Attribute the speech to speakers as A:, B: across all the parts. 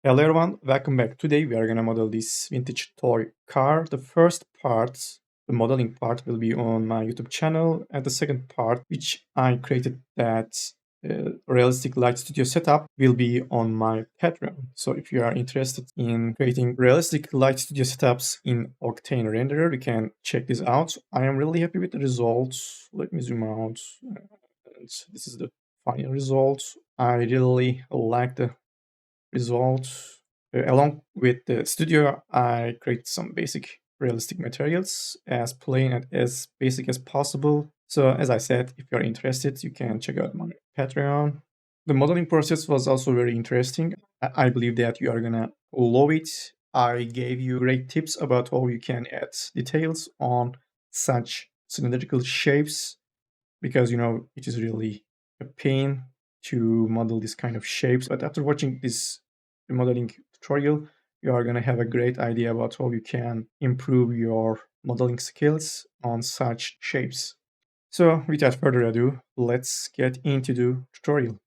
A: Hello everyone, welcome back. Today we are gonna model this vintage toy car. The first part, the modeling part, will be on my YouTube channel, and the second part, which I created that realistic light studio setup, will be on my Patreon. So if you are interested in creating realistic light studio setups in Octane renderer, you can check this out. I am really happy with the results. Let me zoom out. And this is the final result. I really like the result. Along with the studio, I create some basic realistic materials as plain and as basic as possible. So as I said, if you're interested, you can check out my Patreon. The modeling process was also very interesting. I believe that you are gonna love it. I gave you great tips about how you can add details on such cylindrical shapes because it is really a pain to model this kind of shapes. But after watching this modeling tutorial, you are going to have a great idea about how you can improve your modeling skills on such shapes. So without further ado, let's get into the tutorial.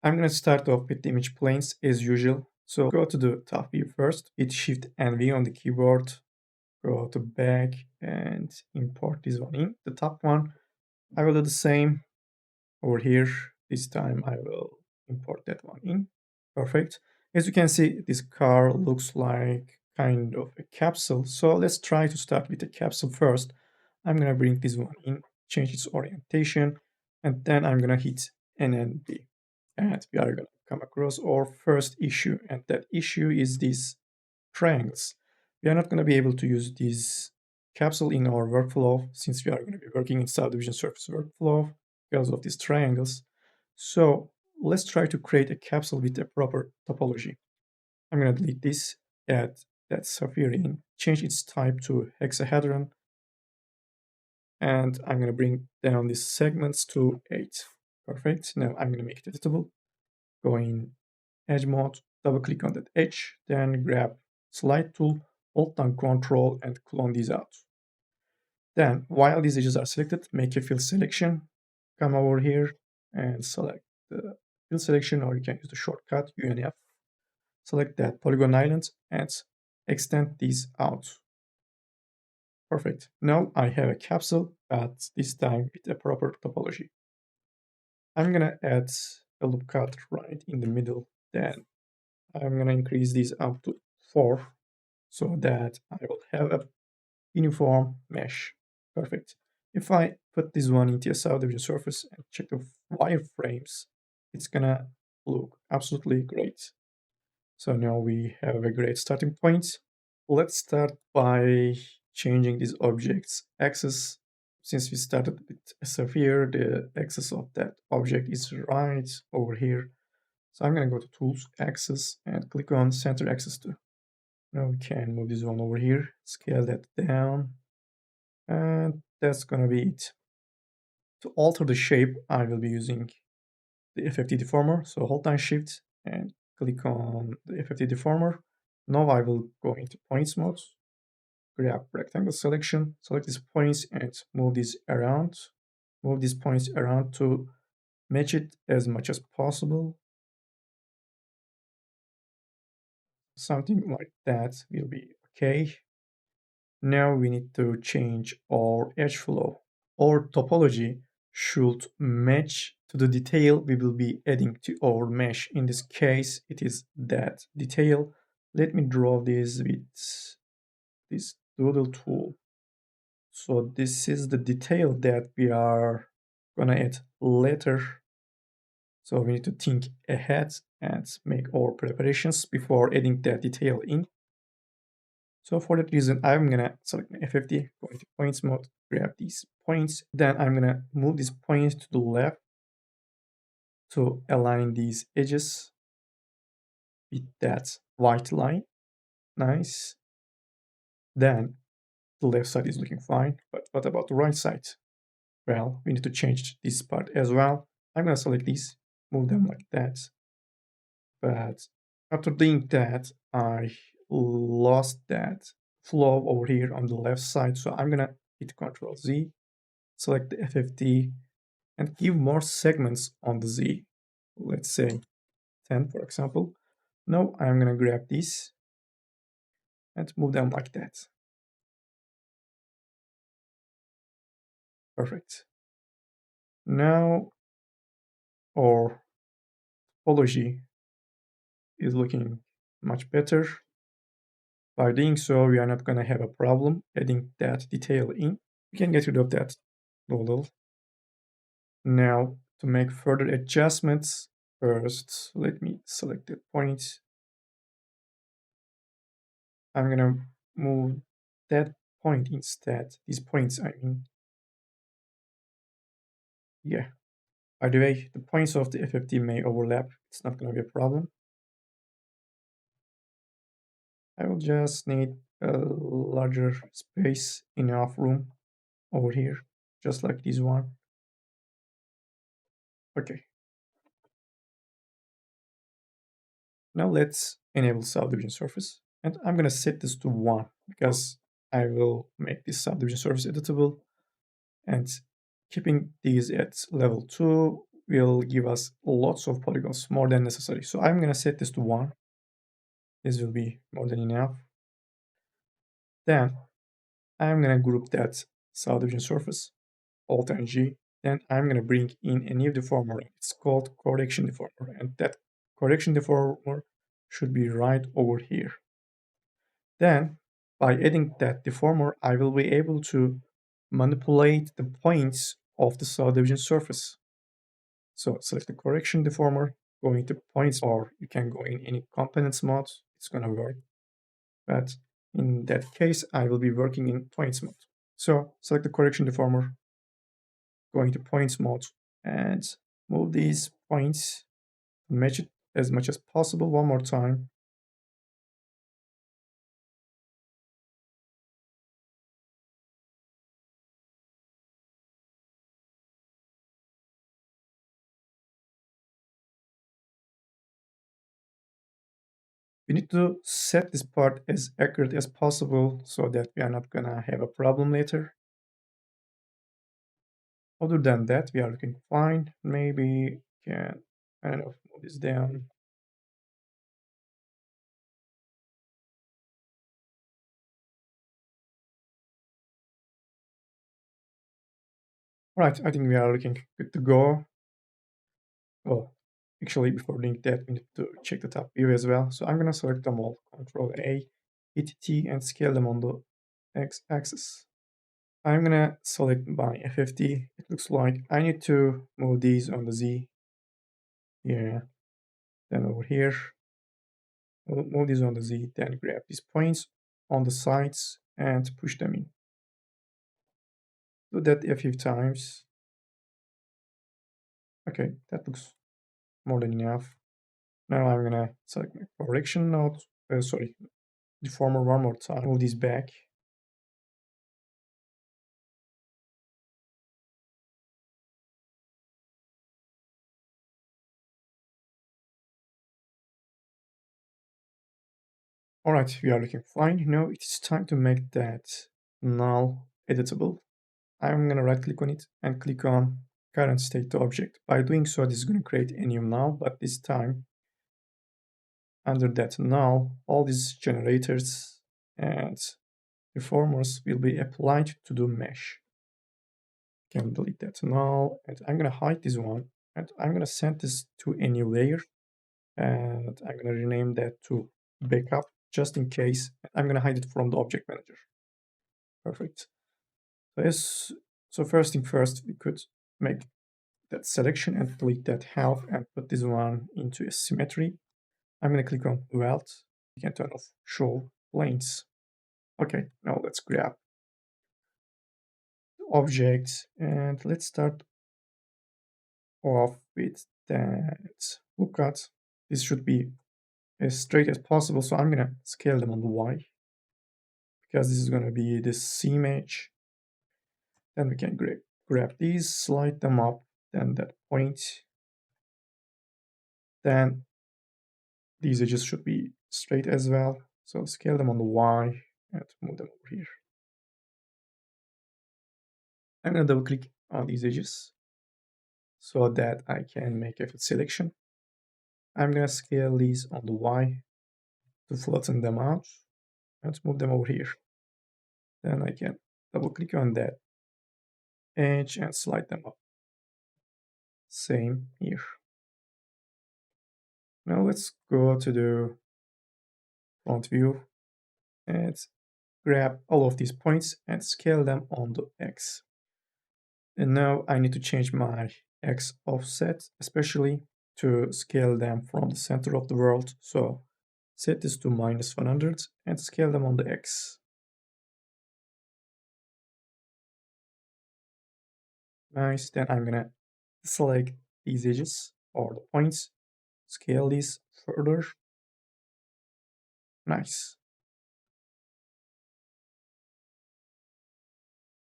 A: I'm going to start off with the image planes as usual. So go to the top view first, hit Shift and V on the keyboard, go to back and import this one in. The top one, I will do the same over here. This time I will import that one in. Perfect. As you can see, this car looks like kind of a capsule. So let's try to start with the capsule first. I'm going to bring this one in, change its orientation, and then I'm going to hit NNB. And we are going to come across our first issue. And that issue is these triangles. We are not going to be able to use this capsule in our workflow since we are going to be working in subdivision surface workflow because of these triangles. So let's try to create a capsule with a proper topology. I'm going to delete this, add that sphere in, change its type to hexahedron, and I'm going to bring down these segments to 8. Perfect. Now I'm going to make it editable. Go in edge mode, double click on that edge, then grab slide tool, hold down Control and clone these out. Then, while these edges are selected, make a fill selection. Come over here and select the fill selection, or you can use the shortcut UNF. Select that polygon island and extend these out. Perfect. Now I have a capsule, but this time with a proper topology. I'm gonna add a loop cut right in the middle. Then I'm gonna increase these up to 4 so that I will have a uniform mesh. Perfect. If I put this one into a subdivision surface and check the wireframes, it's gonna look absolutely great. So now we have a great starting point. Let's start by changing this object's axis. Since we started with a sphere, the axis of that object is right over here. So I'm gonna go to Tools, Axis, and click on Center Axis 2. Now we can move this one over here, scale that down, and that's gonna be it. To alter the shape, I will be using the FFT deformer. So hold down Shift and click on the FFT deformer. Now I will go into points mode, grab rectangle selection, select these points and move these around. Move these points around to match it as much as possible. Something like that will be okay. Now we need to change our edge flow. Our topology should match to the detail we will be adding to our mesh. In this case, it is that detail. Let me draw this with this doodle tool. So this is the detail that we are gonna add later. So we need to think ahead and make our preparations before adding that detail in. So for that reason, I'm gonna select my FFT, go into points mode, grab these points. Then I'm gonna move these points to the left to align these edges with that white line. Nice. Then the left side is looking fine, but what about the right side? Well, we need to change this part as well. I'm gonna select these, move them like that. But after doing that, I lost that flow over here on the left side. So I'm gonna hit Ctrl Z, select the FFT, and give more segments on the Z. Let's say 10, for example. Now I'm going to grab these and move them like that. Perfect. Now our topology is looking much better. By doing so, we are not going to have a problem adding that detail in. We can get rid of that model. Now, to make further adjustments, first, let me select the point. I'm going to move that point instead. These points, I mean. Yeah. By the way, the points of the FFT may overlap. It's not going to be a problem. I will just need a larger space, enough room over here, just like this one. Okay. Now let's enable subdivision surface. And I'm going to set this to 1 because I will make this subdivision surface editable. And keeping these at level 2 will give us lots of polygons, more than necessary. So I'm going to set this to 1. This will be more than enough. Then I'm going to group that subdivision surface, Alt and G. Then I'm going to bring in a new deformer. It's called correction deformer. And that correction deformer should be right over here. Then, by adding that deformer, I will be able to manipulate the points of the subdivision surface. So select the correction deformer, go into points, or you can go in any components mode, it's going to work. But in that case, I will be working in points mode. So select the correction deformer, go into points mode, and move these points, match it as much as possible one more time. We need to set this part as accurate as possible so that we are not gonna have a problem later. Other than that, we are looking fine. Maybe can, I don't know, move this down. All right, I think we are looking good to go. Oh, actually, before doing that, we need to check the top view as well. So I'm gonna select them all, Control A, hit T, and scale them on the X-axis. I'm gonna select my FFT. It looks like I need to move these on the Z. Yeah, then over here. Move these on the Z, then grab these points on the sides and push them in. Do that a few times. Okay, that looks more than enough. Now I'm gonna select my correction node, sorry, deformer one more time. Move these back. All right, we are looking fine. Now it's time to make that null editable. I'm gonna right click on it and click on current state to object. By doing so, this is gonna create a new null, but this time under that null, all these generators and deformers will be applied to the mesh. Can delete that null, and I'm gonna hide this one, and I'm gonna send this to a new layer, and I'm gonna rename that to backup just in case. I'm gonna hide it from the object manager. Perfect. So first thing first, we could make that selection and delete that half and put this one into a symmetry. I'm gonna click on weld. You can turn off show planes. Okay, now let's grab objects and let's start off with that lookup. This should be as straight as possible, so I'm gonna scale them on the Y because this is gonna be the seam edge. Then we can grab these, slide them up, then that point. Then these edges should be straight as well. So scale them on the Y and move them over here. I'm gonna double click on these edges. so that I can make a fill selection. I'm gonna scale these on the Y to flatten them out and move them over here. Then I can double click on that edge and slide them up. Same here. Now let's go to the front view and grab all of these points and scale them on the X. And now I need to change my X offset, especially to scale them from the center of the world. So set this to -100 and scale them on the X. Nice, then I'm gonna select these edges or the points, scale these further. Nice.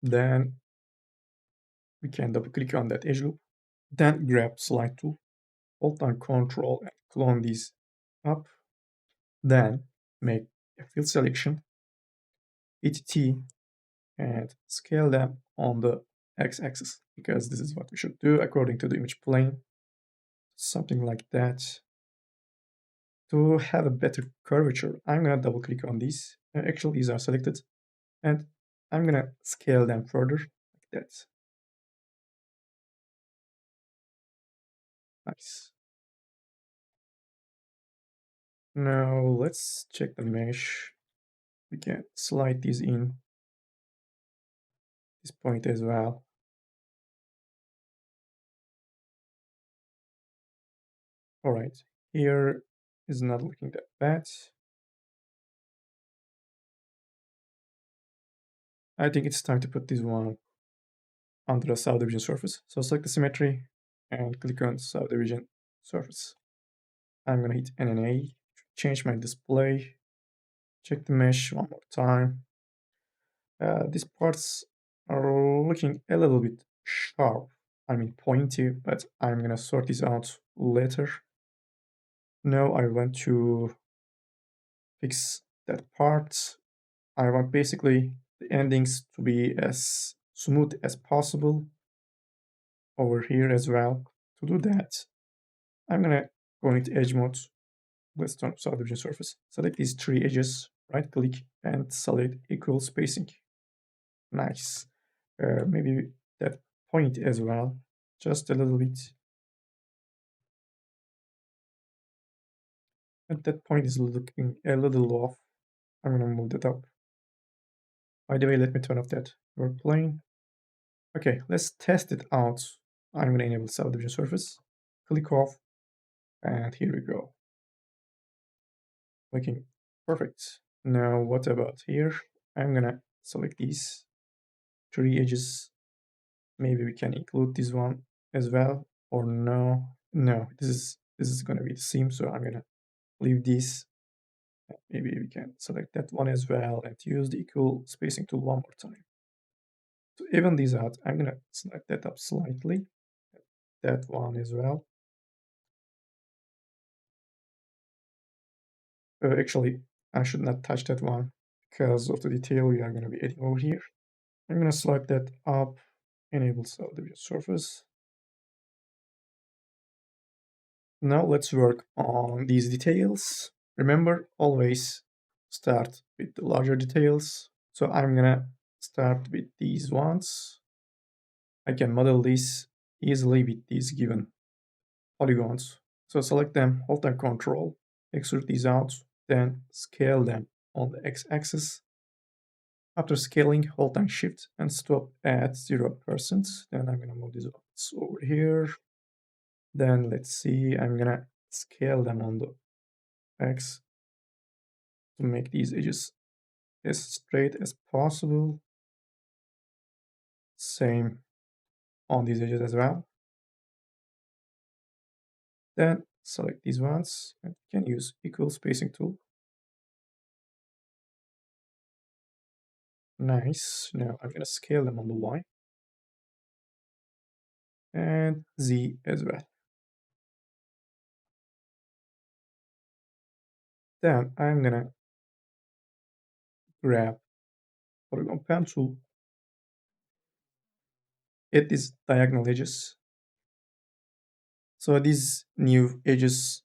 A: Then we can double click on that edge loop. Then grab slide tool, hold down Control and clone these up. Then make a field selection, hit T, and scale them on the x-axis because this is what we should do according to the image plane. Something like that. To have a better curvature, I'm gonna double click on these. Actually, these are selected, and I'm gonna scale them further like that. Nice. Now let's check the mesh. We can slide these in this point as well. All right, here is not looking that bad. I think it's time to put this one under the subdivision surface. So select the symmetry and click on subdivision surface. I'm gonna hit NNA, change my display, check the mesh one more time. These parts are looking a little bit sharp, I mean pointy, but I'm gonna sort this out later. Now I want to fix that part. I want basically the endings to be as smooth as possible over here as well. To do that, I'm gonna go into edge mode. Let's turn subdivision surface. Select these three edges, right click and select equal spacing. Nice. Maybe that point as well, just a little bit. And that point is looking a little off. I'm gonna move that up. By the way, let me turn off that work plane. Okay, let's test it out. I'm gonna enable subdivision surface, click off, and here we go. Looking perfect. Now what about here? I'm gonna select these three edges. Maybe we can include this one as well, or no. No, this is gonna be the seam, so I'm gonna leave this. Maybe we can select that one as well and use the equal spacing tool one more time. To even these out, I'm gonna select that up slightly. That one as well. Actually, I should not touch that one because of the detail we are gonna be adding over here. I'm gonna slide that up, enable subdivision surface. Now let's work on these details. Remember, always start with the larger details. So I'm gonna start with these ones. I can model this easily with these given polygons. So select them, hold down Control, extrude these out, then scale them on the x-axis. After scaling, hold down Shift and stop at 0%. Then I'm gonna move these over here. Then let's see, I'm gonna scale them on the X to make these edges as straight as possible. Same on these edges as well. Then select these ones and you can use equal spacing tool. Nice. Now I'm gonna scale them on the Y and Z as well. Then I'm gonna grab polygon pen tool, hit these diagonal edges, So these new edges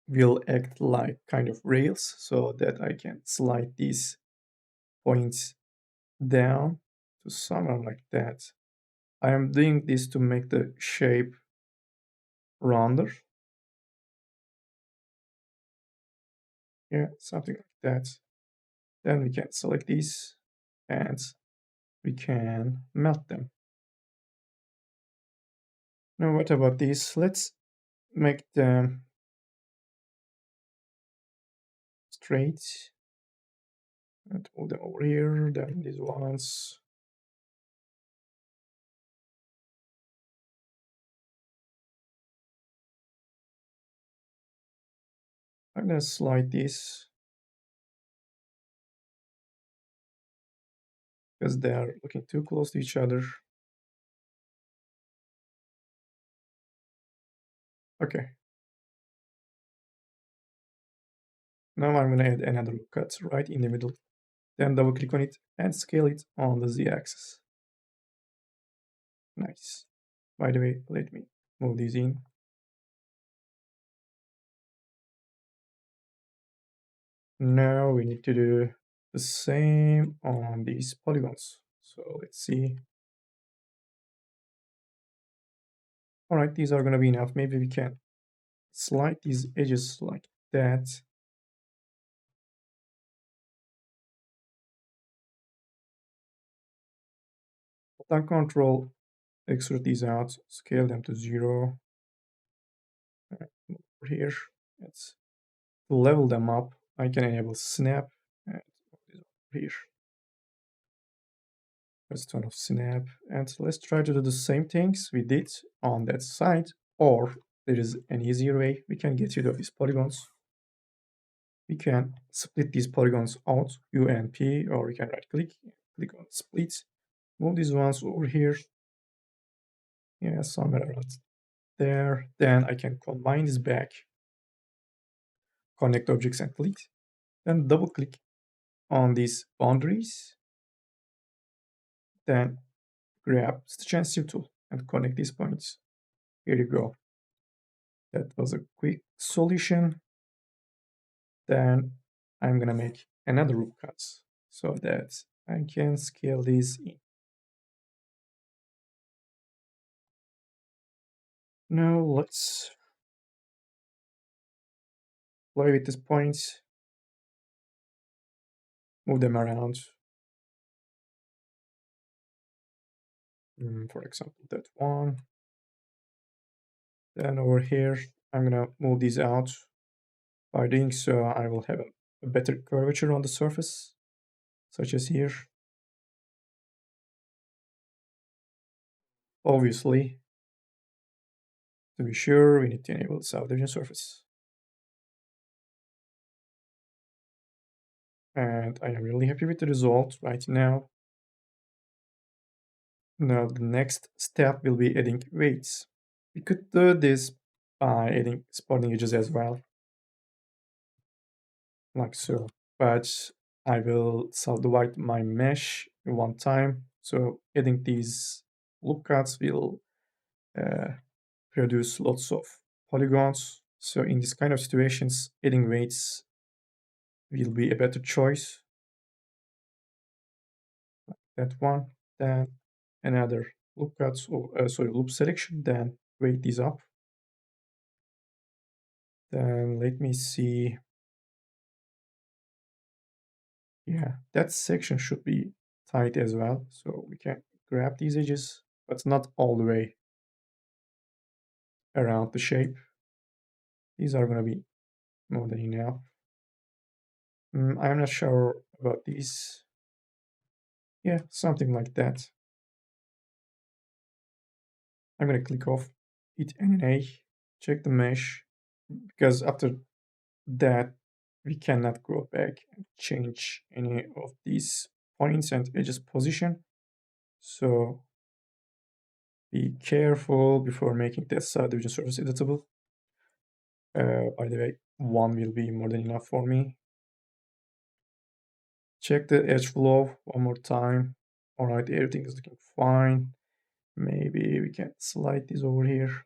A: will act like kind of rails so that I can slide these points down to somewhere like that. I am doing this to make the shape rounder. Yeah, something like that. Then we can select these and we can melt them. Now what about these? Let's make them straight and move them over here. Then these ones. I'm gonna slide this because they are looking too close to each other. Okay. Now I'm gonna add another cut right in the middle. Then double click on it and scale it on the z-axis. Nice. By the way, let me move these in. Now we need to do the same on these polygons. So let's see. All right, these are going to be enough. Maybe we can slide these edges like that. Button control, extrude these out, scale them to 0. Over here, let's level them up. I can enable snap and over here. Let's turn off snap and let's try to do the same things we did on that side, or there is an easier way. We can get rid of these polygons. We can split these polygons out, U and P, or we can right click, click on split, move these ones over here. Yeah, somewhere around there. Then I can combine this back, connect objects and click, then double click on these boundaries, then grab stitch and sieve tool and connect these points. Here you go. That was a quick solution. Then I'm gonna make another loop cut so that I can scale these in. Now let's play with these points, move them around. For example, that one. Then over here, I'm gonna move these out. By doing so, I will have a better curvature on the surface, such as here. Obviously, to be sure, we need to enable the subdivision surface. And I am really happy with the result right now. Now the next step will be adding weights. We could do this by adding supporting edges as well, like so. But I will subdivide my mesh one time. So adding these loop cuts will uh, produce lots of polygons. So in this kind of situations, adding weights will be a better choice. That one, then another loop cuts or sorry, loop selection, then weight these up. Then let me see. Yeah, that section should be tight as well. So we can grab these edges, but not all the way around the shape. These are going to be more than enough. I'm not sure about these. Yeah, something like that. I'm going to click off Hit NNA, check the mesh, because after that, we cannot go back and change any of these points and edges position. So be careful before making the subdivision surface editable. By the way, one will be more than enough for me. Check the edge flow one more time. All right, everything is looking fine. Maybe we can slide this over here.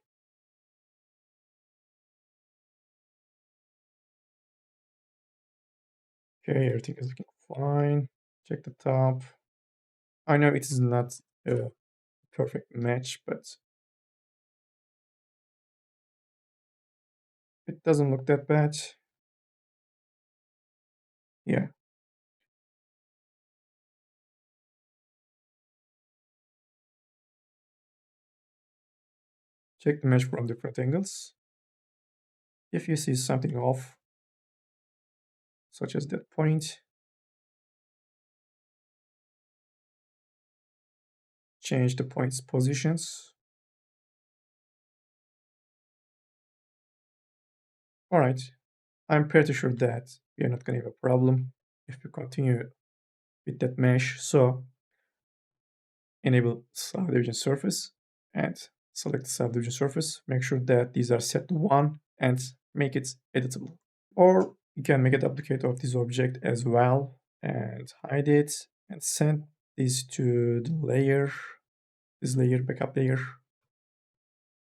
A: Okay, everything is looking fine. Check the top. I know it is not a perfect match, but it doesn't look that bad. Yeah, check the mesh from different angles. If you see something off, such as that point, change the point's positions. All right, I'm pretty sure that we are not going to have a problem if we continue with that mesh. So enable subdivision surface and select subdivision surface. Make sure that these are set to 1 and make it editable. Or you can make a duplicate of this object as well and hide it and send this to the layer, this layer, backup layer.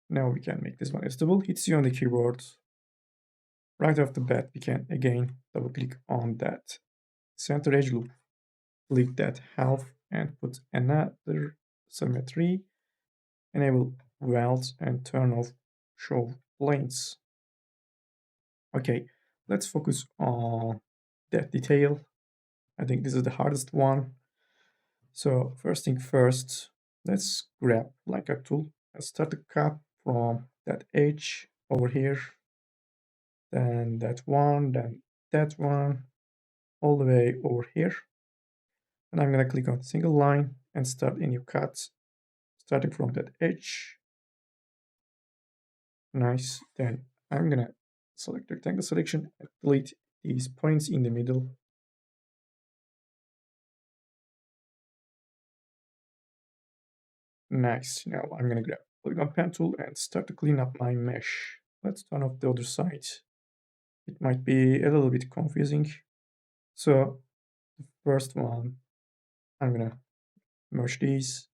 A: Now we can make this one editable. Hit C on the keyboard. Right off the bat, we can again double click on that center edge loop, click that half and put another symmetry, enable welds and turn off show planes. Okay, let's focus on that detail. I think this is the hardest one. So first thing first, let's grab like a tool and start to cut from that edge over here, then that one, all the way over here. And I'm gonna click on single line and start a new cut, starting from that edge. Nice. Then I'm gonna select rectangle selection and delete these points in the middle. Nice. Now I'm gonna grab polygon pen tool and start to clean up my mesh. Let's turn off the other side. It might be a little bit confusing. So the first one, I'm gonna merge these,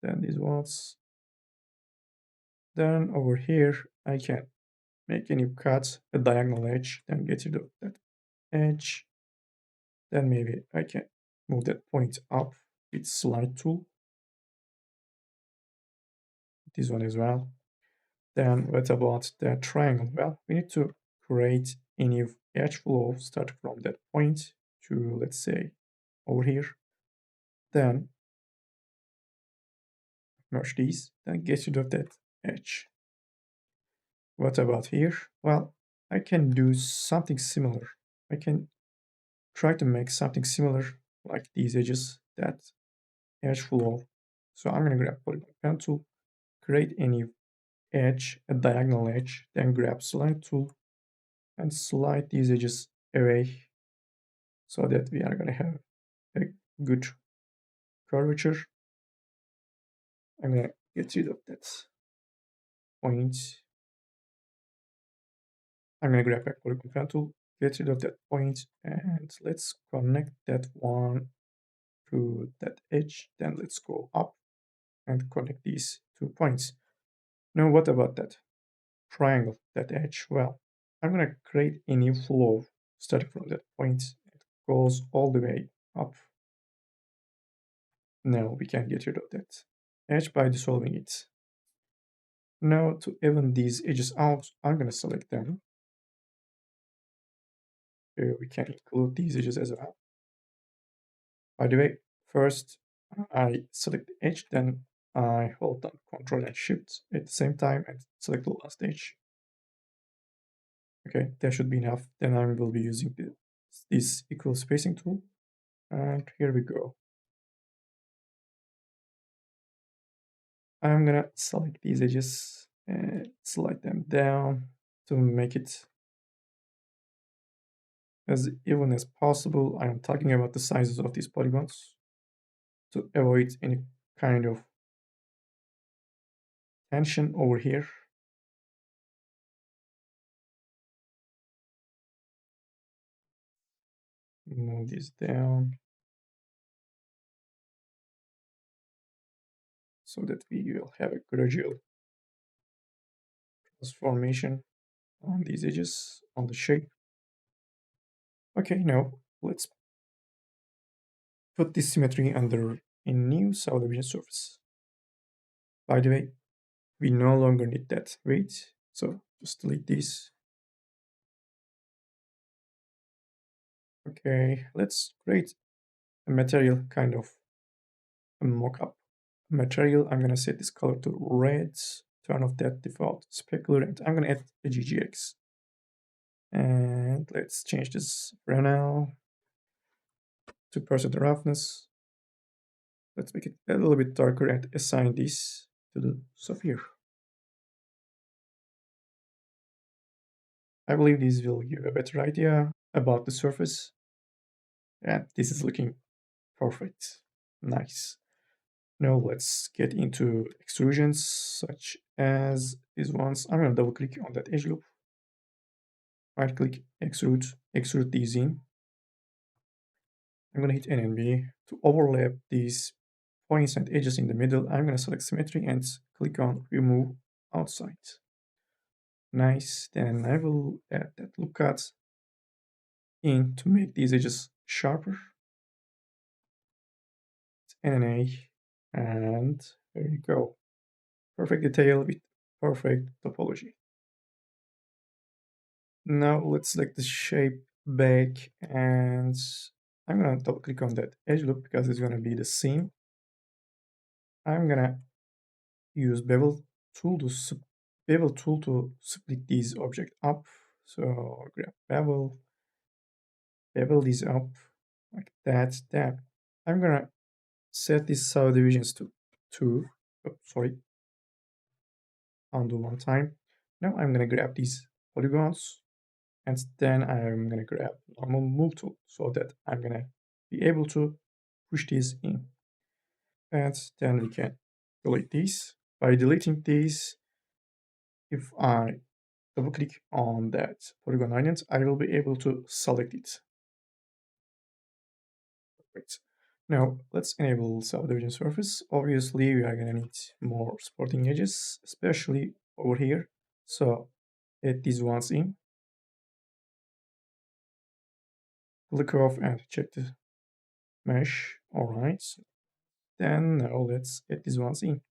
A: then these ones. Then over here, I can make a new cut, a diagonal edge, then get rid of that edge. Then maybe I can move that point up with slide tool. This one as well. Then what about the triangle? Well, we need to create a new edge flow starting from that point to, let's say, over here. Then merge these, then get rid of that edge. What about here? Well, I can do something similar. I can try to make something similar like these edges, that edge flow. So I'm gonna grab polygon pen tool, create a new edge, a diagonal edge, then grab slide tool and slide these edges away so that we are gonna have a good curvature. I'm gonna get rid of that point. I'm gonna grab back polygon pen tool, get rid of that point, and let's connect that one to that edge. Then let's go up and connect these 2 points. Now, what about that triangle, that edge? Well, I'm gonna create a new flow starting from that point. It goes all the way up. Now we can get rid of that edge by dissolving it. Now to even these edges out, I'm gonna select them. We can include these edges as well. By the way, first I select the edge, then I hold down Control and Shift at the same time and select the last edge. Okay, that should be enough. Then I will be using this equal spacing tool. And here we go. I'm gonna select these edges and slide them down to make it as even as possible. I am talking about the sizes of these polygons to avoid any kind of tension over here. Move this down so that we will have a gradual transformation on these edges, on the shape. Okay, now Let's put this symmetry under a new subdivision surface. By the way, we no longer need that weight, so just delete this. Okay, let's create a material kind of a mock-up material. I'm gonna set this color to red, turn off that default specular, and I'm gonna add a GGX. And let's change this Fresnel to percent roughness. Let's make it a little bit darker and assign this to the sphere. I believe this will give a better idea about the surface. And this is looking perfect. Nice. Now let's get into extrusions such as these ones. I'm going to double click on that edge loop. Right click, extrude these in. I'm going to hit NNB to overlap these points and edges in the middle. I'm going to select symmetry and click on remove outside. Nice. Then I will add that loop cut in to make these edges sharper. NNA, and there you go. Perfect detail with perfect topology. Now let's select the shape back, and I'm gonna double click on that edge loop because it's gonna be the seam. I'm gonna use bevel tool to split these objects up. So grab bevel these up like that. That I'm gonna set these subdivisions to 2. Oh, sorry, undo one time. Now I'm gonna grab these polygons, and then I'm gonna grab normal move tool so that I'm gonna be able to push these in. And then we can delete these. By deleting these, if I double click on that polygon element, I will be able to select it. Great. Now let's enable subdivision surface. Obviously, we are gonna need more supporting edges, especially over here. So add these ones in. Click off and check the mesh. All right. Then now let's add these ones in.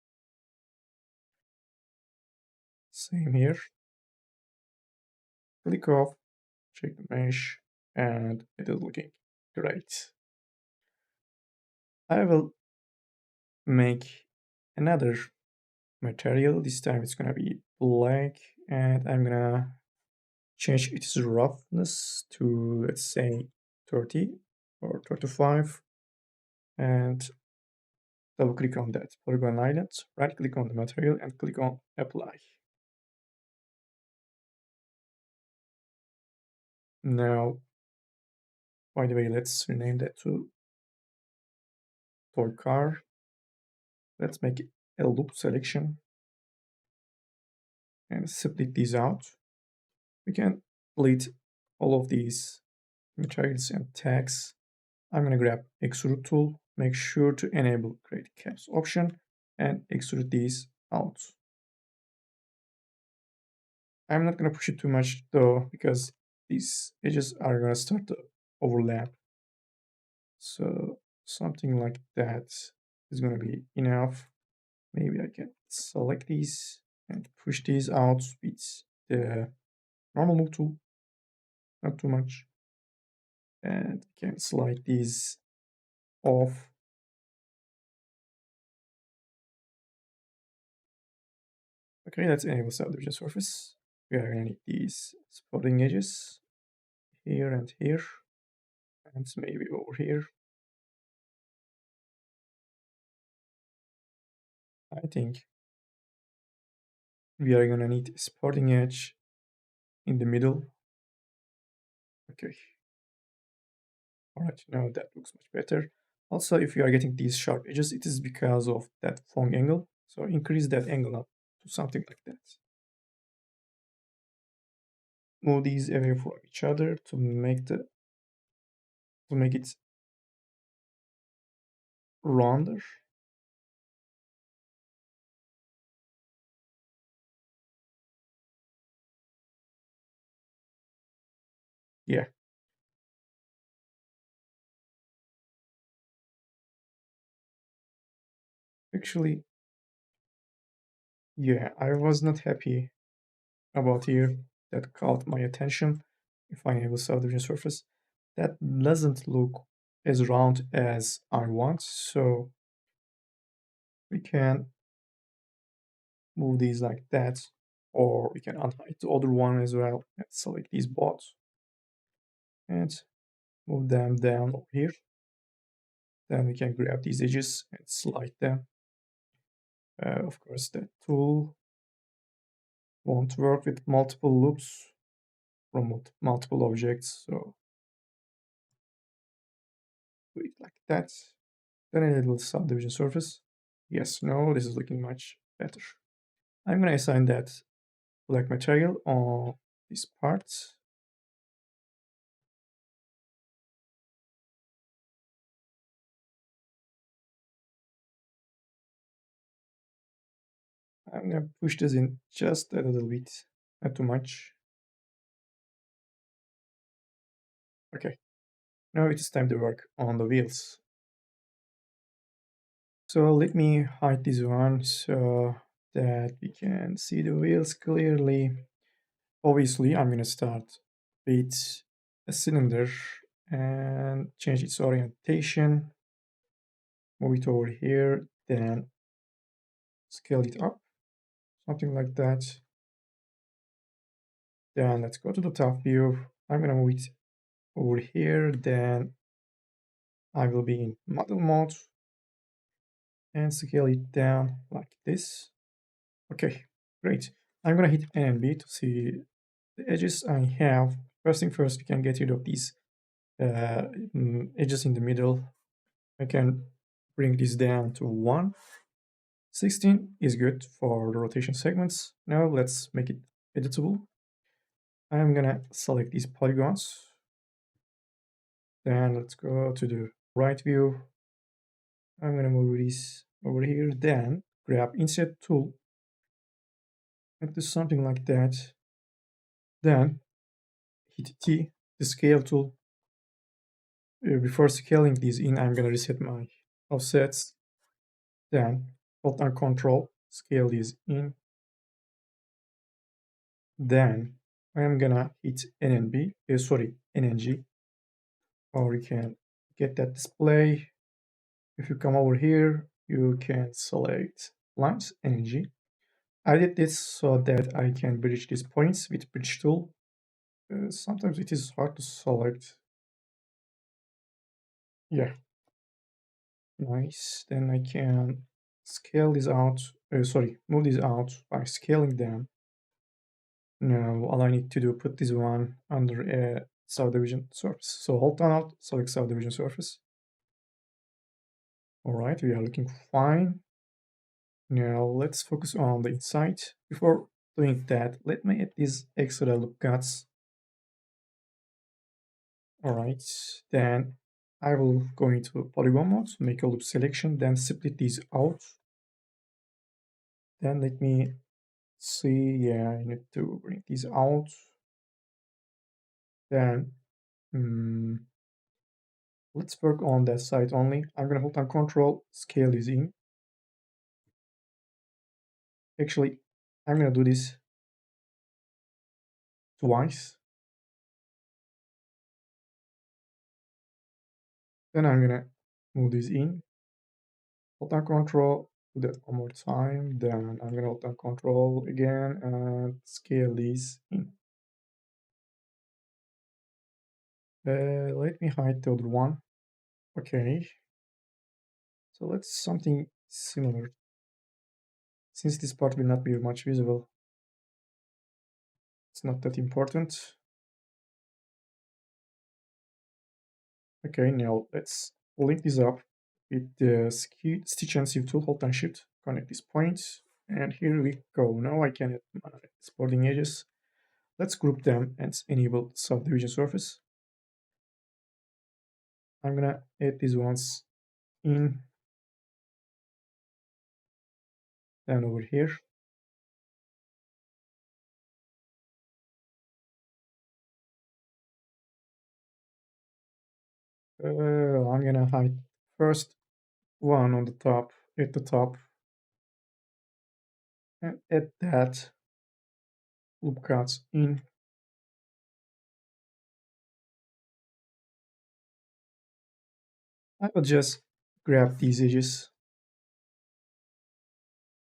A: Same here. Click off, check the mesh, and it is looking great. I will make another material. This time it's gonna be black, and I'm gonna change its roughness to, let's say, 30 or 35, and double click on that polygon island, right click on the material and click on apply. Now, by the way, let's rename that to toy car. Let's make a loop selection and split these out. We can delete all of these materials and tags. I'm going to grab extrude tool, make sure to enable create caps option, and extrude these out. I'm not going to push it too much though, because these edges are going to start to overlap. So something like that is going to be enough. Maybe I can select these and push these out with the normal move tool, not too much. And can slide these off. Okay, let's enable subdivision surface. We are gonna need these supporting edges here and here, and maybe over here. I think we are gonna need a supporting edge in the middle. Okay. All right, now that looks much better. Also, if you are getting these sharp edges, it is because of that long angle. So increase that angle up to something like that. Move these away from each other to make it rounder. Yeah. Actually, yeah, I was not happy about here. That caught my attention. If I enable subdivision surface, that doesn't look as round as I want. So we can move these like that, or we can unhide the other one as well and select these both and move them down over here. Then we can grab these edges and slide them. Of course, that tool won't work with multiple loops from multiple objects, so do it like that. Then enable subdivision surface. Yes, no, this is looking much better. I'm gonna assign that black material on this part. I'm gonna push this in just a little bit, not too much. Okay, now it is time to work on the wheels. So let me hide this one so that we can see the wheels clearly. Obviously, I'm gonna start with a cylinder and change its orientation, move it over here, then scale it up, something like that. Then let's go to the top view. I'm gonna move it over here, then I will be in model mode and scale it down like this. Okay, great. I'm gonna hit N and B to see the edges I have. First thing first, we can get rid of these edges in the middle. I can bring this down to 1. 16 is good for the rotation segments. Now let's make it editable. I'm gonna select these polygons. Then let's go to the right view. I'm gonna move this over here. Then grab Insert tool and do something like that. Then hit T, the scale tool. Before scaling these in, I'm gonna reset my offsets. Then hold down Control, scale these in. Then I'm gonna hit N and B, sorry, N and G, or you can get that display. If you come over here, you can select lines, N and G. I did this so that I can bridge these points with bridge tool. Sometimes it is hard to select. Yeah, nice. Then I can scale this out, sorry, move this out by scaling them. Now all I need to do, put this one under a subdivision surface. So hold down Alt, select subdivision surface. All right, we are looking fine. Now let's focus on the inside. Before doing that, let me add these extra loop cuts. All right, then I will go into polygon mode, make a loop selection, then split these out. Then let me see, yeah, I need to bring these out. Then let's work on that side only. I'm gonna hold down Control, scale this in. Actually, I'm gonna do this twice. Then I'm gonna move this in, hold down Control, do that one more time. Then I'm gonna hold down Control again and scale this in. Let me hide the other one. Okay. So let's something similar. Since this part will not be much visible, it's not that important. Okay, now let's link this up with the stitch and sieve tool, hold down shift, connect these points, and here we go. Now I can add my sporting edges. Let's group them and enable subdivision surface. I'm gonna add these ones in, then over here. I'm gonna hide first one on the top, at the top, and add that loop cuts in. I will just grab these edges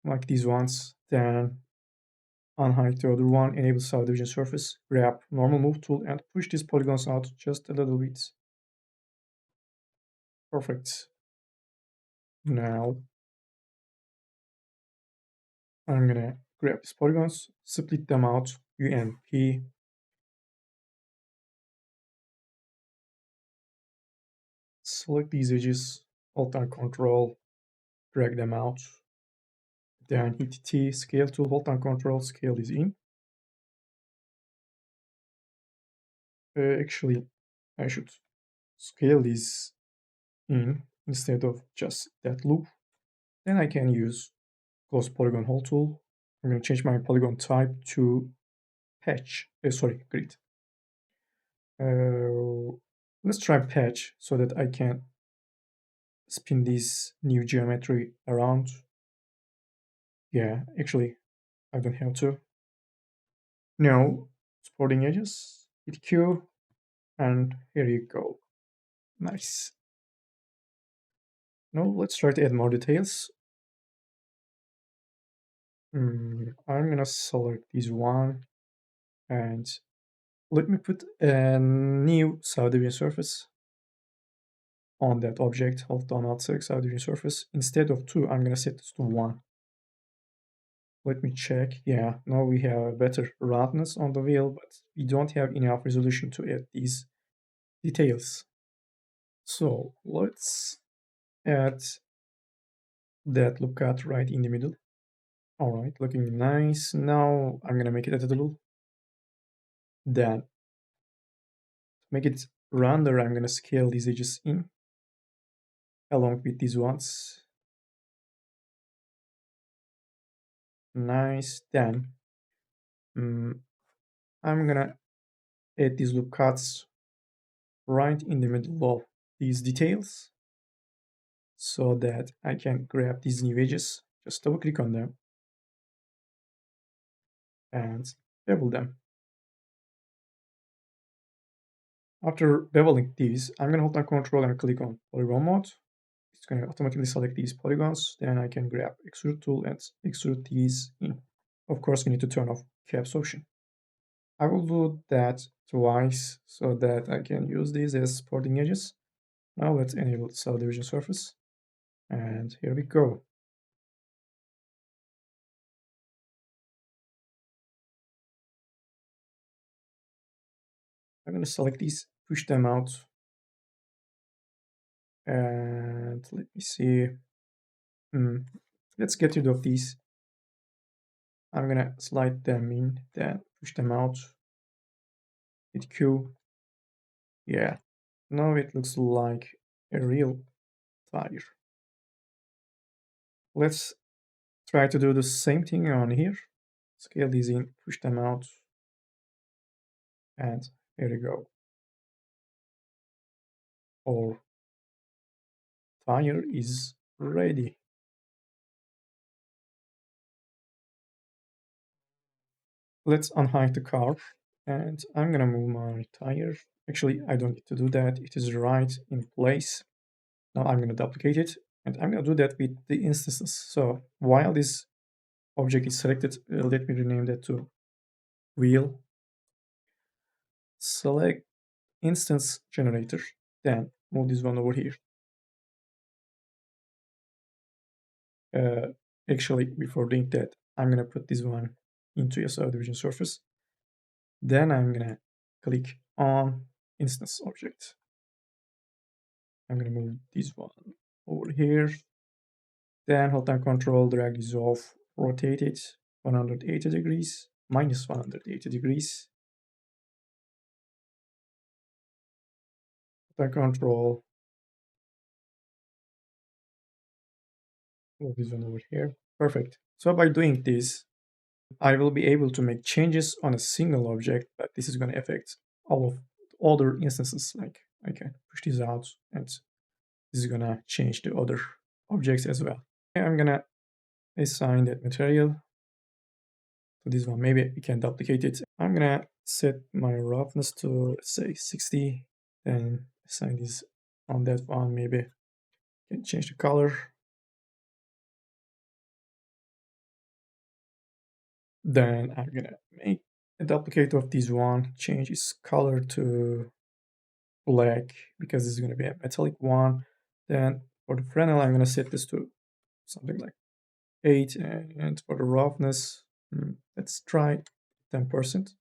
A: like these ones, then unhide the other one, enable subdivision surface, grab normal move tool and push these polygons out just a little bit. Perfect. Now I'm gonna grab these polygons, split them out, UNP, select these edges, Alt and Control, drag them out, then hit T, scale tool, Alt and Control, scale this in. Actually, I should scale this in instead of just that loop. Then I can use close polygon hole tool. I'm going to change my polygon type to patch, sorry, grid. Let's try patch so that I can spin this new geometry around. Yeah, actually, I don't have to. Now, supporting edges, hit Q, and here you go. Nice. Now let's try to add more details. I'm gonna select this one and let me put a new subdivision surface on that object. Hold down Alt select subdivision surface. Instead of 2, I'm gonna set this to 1. Let me check. Yeah, now we have better roughness on the wheel, but we don't have enough resolution to add these details. So let's add that loop cut right in the middle. All right, looking nice. Now I'm gonna make it editable. Then make it render, I'm gonna scale these edges in along with these ones. Nice. Then I'm gonna add these loop cuts right in the middle of these details so that I can grab these new edges, just double click on them and bevel them. After beveling these, I'm gonna hold down Control and click on polygon mode. It's gonna automatically select these polygons. Then I can grab extrude tool and extrude these in. Of course, we need to turn off caps option. I will do that twice so that I can use these as supporting edges. Now let's enable subdivision surface. And here we go. I'm going to select these, push them out. And let me see. Let's get rid of these. I'm going to slide them in, then push them out. Hit Q. Yeah. Now it looks like a real tire. Let's try to do the same thing on here. Scale these in, push them out. And here we go. Our tire is ready. Let's unhide the car and I'm gonna move my tire. Actually, I don't need to do that. It is right in place. Now I'm gonna duplicate it and I'm gonna do that with the instances. So while this object is selected, let me rename that to wheel. Select instance generator, then move this one over here. Actually, before doing that, I'm gonna put this one into a subdivision surface. Then I'm gonna click on instance object. I'm gonna move this one over here. Then hold down Control, drag this off, rotate it 180 degrees, minus 180 degrees. Hold down Control, move this one over here. Perfect. So by doing this, I will be able to make changes on a single object, but this is going to affect all of other instances. Like I can push this out and this is going to change the other objects as well. I'm going to assign that material. to this one. Maybe we can duplicate it. I'm gonna set my roughness to, let's say, 60, then assign this on that one. Maybe can change the color. Then I'm gonna make a duplicate of this one, change its color to black because this is gonna be a metallic one. Then for the Fresnel, I'm gonna set this to something like 8, and for the roughness, let's try 10%.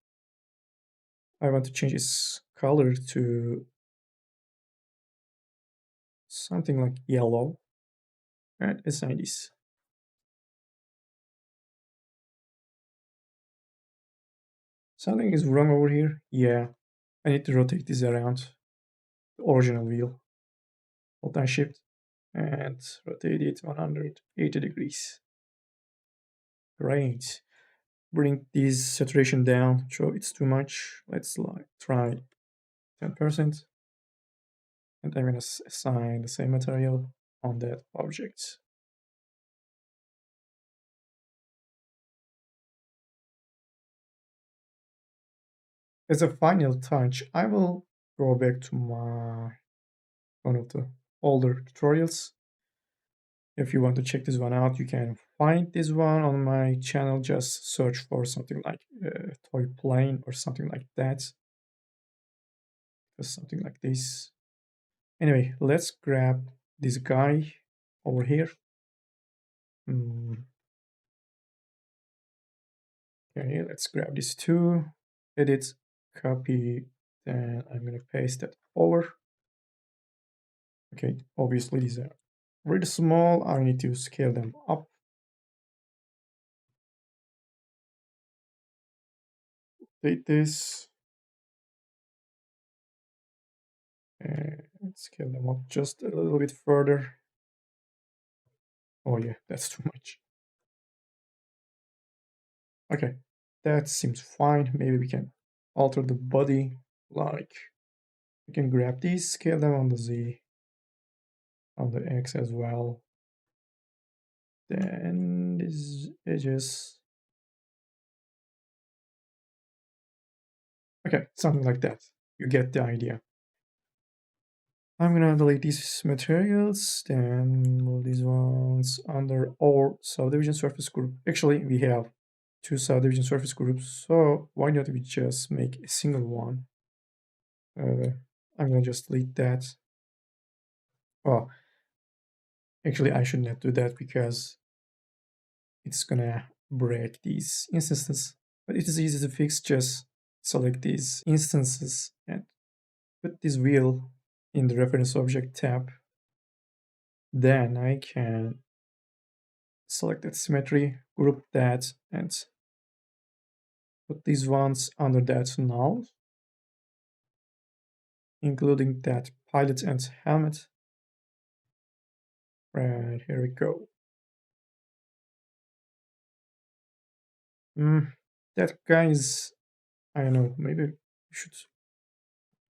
A: I want to change its color to something like yellow, and assign this. Something is wrong over here. Yeah, I need to rotate this around the original wheel. Hold down shift and rotate it 180 degrees. Great. Bring this saturation down. So it's too much. Let's like try 10%. And I'm gonna assign the same material on that object. As a final touch, I will go back to my one of the older tutorials. If you want to check this one out, you can find this one on my channel. Just search for something like toy plane or something like that. Just something like this. Anyway, let's grab this guy over here. Okay, let's grab this too. Edit, copy, then I'm gonna paste that over. Okay, obviously these are really small. I need to scale them up. Take this and scale them up just a little bit further. Oh yeah, that's too much. Okay, that seems fine. Maybe we can alter the body. Like we can grab these, scale them on the Z, on the X as well. Then these edges. Okay, something like that. You get the idea. I'm gonna delete these materials, then move these ones under our subdivision surface group. Actually, we have two subdivision surface groups, so why not we just make a single one? I'm gonna just delete that. Oh, actually, I should not do that because it's gonna break these instances. But it is easy to fix. Just select these instances and put this wheel in the reference object tab. Then I can select that symmetry, group that, and put these ones under that null, including that pilot and helmet. Right, here we go. That guy is, I don't know, maybe we should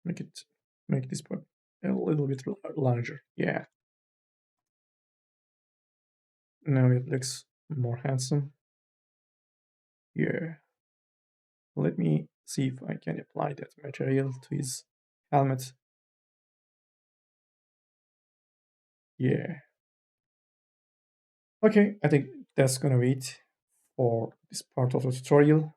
A: make it, make this part a little bit larger. Yeah. Now it looks more handsome. Yeah. Let me see if I can apply that material to his helmet. Yeah. Okay, I think that's gonna be it for this part of the tutorial.